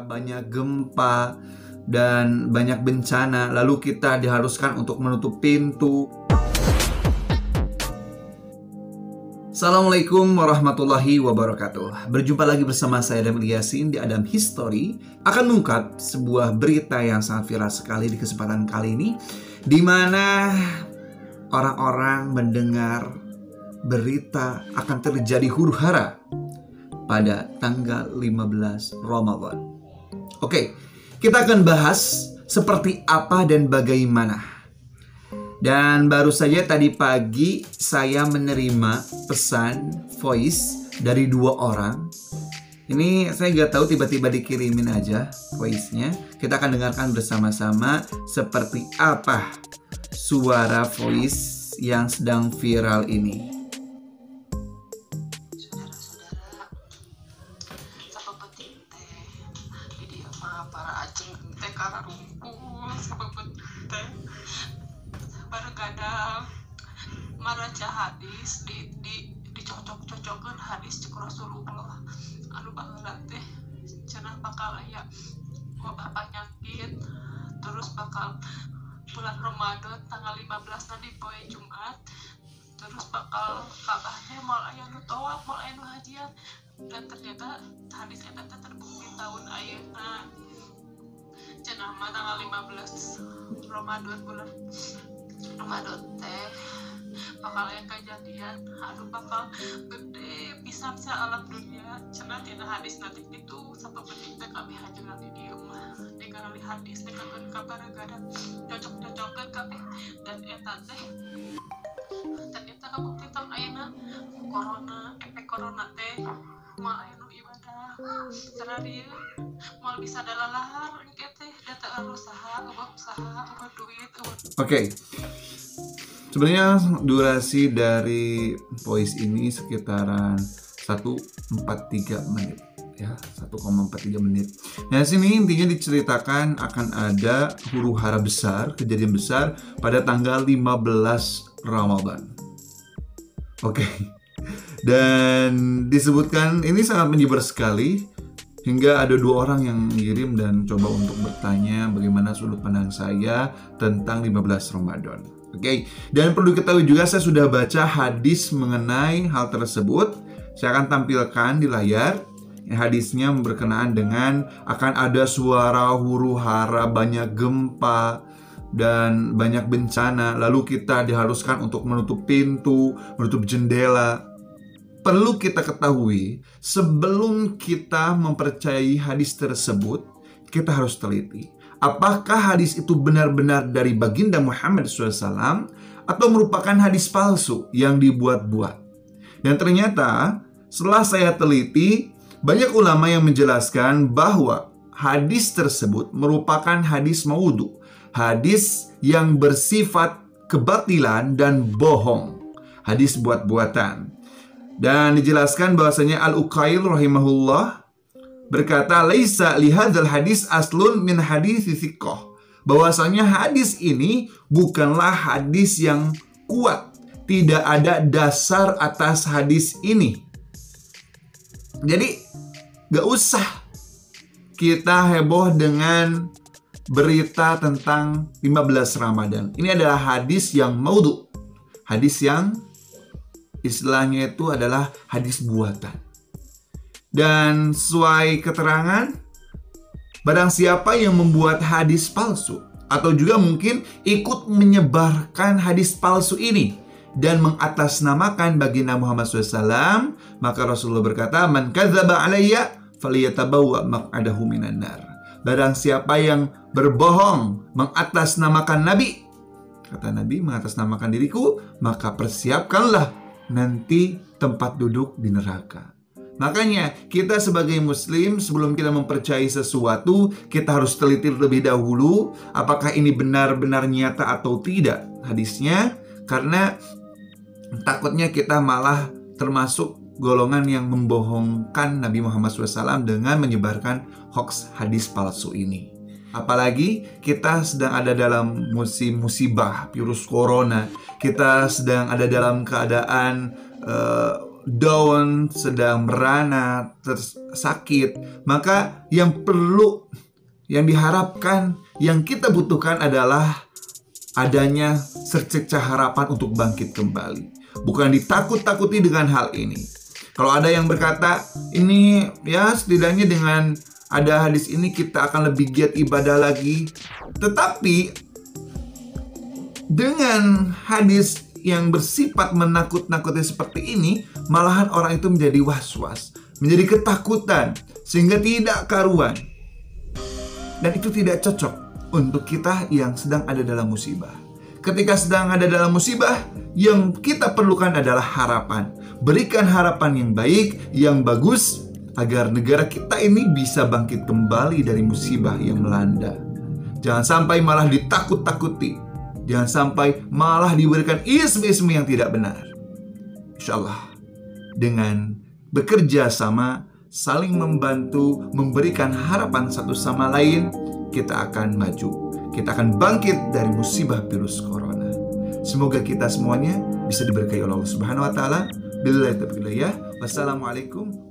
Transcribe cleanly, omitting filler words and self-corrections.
banyak gempa dan banyak bencana, lalu kita diharuskan untuk menutup pintu. Assalamualaikum warahmatullahi wabarakatuh. Berjumpa lagi bersama saya Adam Ilyasin di Adam History. Akan mengungkap sebuah berita yang sangat viral sekali di kesempatan kali ini, di mana orang-orang mendengar berita akan terjadi huru-hara pada tanggal 15 Ramadan. Oke, kita akan bahas seperti apa dan bagaimana. Dan baru saja tadi pagi saya menerima pesan voice dari 2 orang. Ini saya nggak tahu, tiba-tiba dikirimin aja voice-nya. Kita akan dengarkan bersama-sama seperti apa suara voice yang sedang viral ini. Para aceng teh karena rumpul sebabut teh barenggadang maraca hadis dicocok-cocokkan hadis cek Rasulullah anu baheula teh cenah bakal aya wabah penyakit, terus bakal bulan Ramadan tanggal 15 nanti poe Jumat, terus bakal kabahnya moal aya nu tawaf, moal aya nu hajian, dan ternyata hadis eta teh terbukti tahun ayeuna. Cenah mah tanggal 15 Ramadan bulan Ramadan teh bakal aya kejadian anu bakal gede pisan sa alam dunia. Cenah tina hadis nanti itu sapapeting teh kami hajengan di dieu mah ningali hadis teh kapan kabaragada cocok-cocokkeun kabeh, dan eta teh ternyata kabukti tahun ayeuna efek corona teh moal aya nu ibadah cara dia moal bisa dalalahar engke teh data usaha duit. Oke. Sebenarnya durasi dari voice ini sekitaran 143 menit ya, 1,43 menit. Nah, sini intinya diceritakan akan ada huru-hara besar, kejadian besar pada tanggal 15 Ramadan. Oke. Dan disebutkan ini sangat menyebar sekali, hingga ada 2 orang yang mengirim dan coba untuk bertanya bagaimana sudut pandang saya tentang 15 Ramadan. Oke, dan perlu diketahui juga saya sudah baca hadis mengenai hal tersebut. Saya akan tampilkan di layar. Hadisnya berkenaan dengan akan ada suara huru-hara, banyak gempa dan banyak bencana, lalu kita diharuskan untuk menutup pintu, menutup jendela. Perlu kita ketahui, sebelum kita mempercayai hadis tersebut, kita harus teliti. Apakah hadis itu benar-benar dari baginda Muhammad SAW atau merupakan hadis palsu yang dibuat-buat? Dan ternyata setelah saya teliti, banyak ulama yang menjelaskan bahwa hadis tersebut merupakan hadis maudhu, hadis yang bersifat kebatilan dan bohong, hadis buat-buatan. Dan dijelaskan bahwasanya Al-Uqail rahimahullah berkata, laisa lihadzal hadis aslun min hadits thiqah. Bahwasanya hadis ini bukanlah hadis yang kuat, tidak ada dasar atas hadis ini. Jadi gak usah kita heboh dengan berita tentang 15 Ramadan. Ini adalah hadis yang maudhu, hadis yang istilahnya itu adalah hadis buatan. Dan sesuai keterangan, barang siapa yang membuat hadis palsu atau juga mungkin ikut menyebarkan hadis palsu ini dan mengatasnamakan baginda Muhammad SAW, maka Rasulullah berkata, man kadzdzaba alayya falyatabawwa maq'adahu minan nar. Barang siapa yang berbohong mengatasnamakan Nabi, kata Nabi, mengatasnamakan diriku, maka persiapkanlah nanti tempat duduk di neraka. Makanya kita sebagai muslim, sebelum kita mempercayai sesuatu, kita harus teliti terlebih dahulu apakah ini benar-benar nyata atau tidak hadisnya, karena takutnya kita malah termasuk golongan yang membohongkan Nabi Muhammad SAW dengan menyebarkan hoax hadis palsu ini. Apalagi kita sedang ada dalam musim musibah virus corona, kita sedang ada dalam keadaan down, sedang merana, sakit, maka yang diharapkan, yang kita butuhkan adalah adanya secercah harapan untuk bangkit kembali. Bukan ditakut-takuti dengan hal ini. Kalau ada yang berkata, ini ya setidaknya dengan ada hadis ini kita akan lebih giat ibadah lagi. Tetapi dengan hadis yang bersifat menakut-nakuti seperti ini, malahan orang itu menjadi was-was, menjadi ketakutan, sehingga tidak karuan. Dan itu tidak cocok untuk kita yang sedang ada dalam musibah. Ketika sedang ada dalam musibah, yang kita perlukan adalah harapan. Berikan harapan yang baik, yang bagus, agar negara kita ini bisa bangkit kembali dari musibah yang melanda. Jangan sampai malah ditakut-takuti. Jangan sampai malah diberikan isme-isme yang tidak benar. Insya Allah, dengan bekerja sama, saling membantu, memberikan harapan satu sama lain, kita akan maju. Kita akan bangkit dari musibah virus corona. Semoga kita semuanya bisa diberkahi oleh Allah Subhanahu wa taala. Billahi taufiq. Wassalamualaikum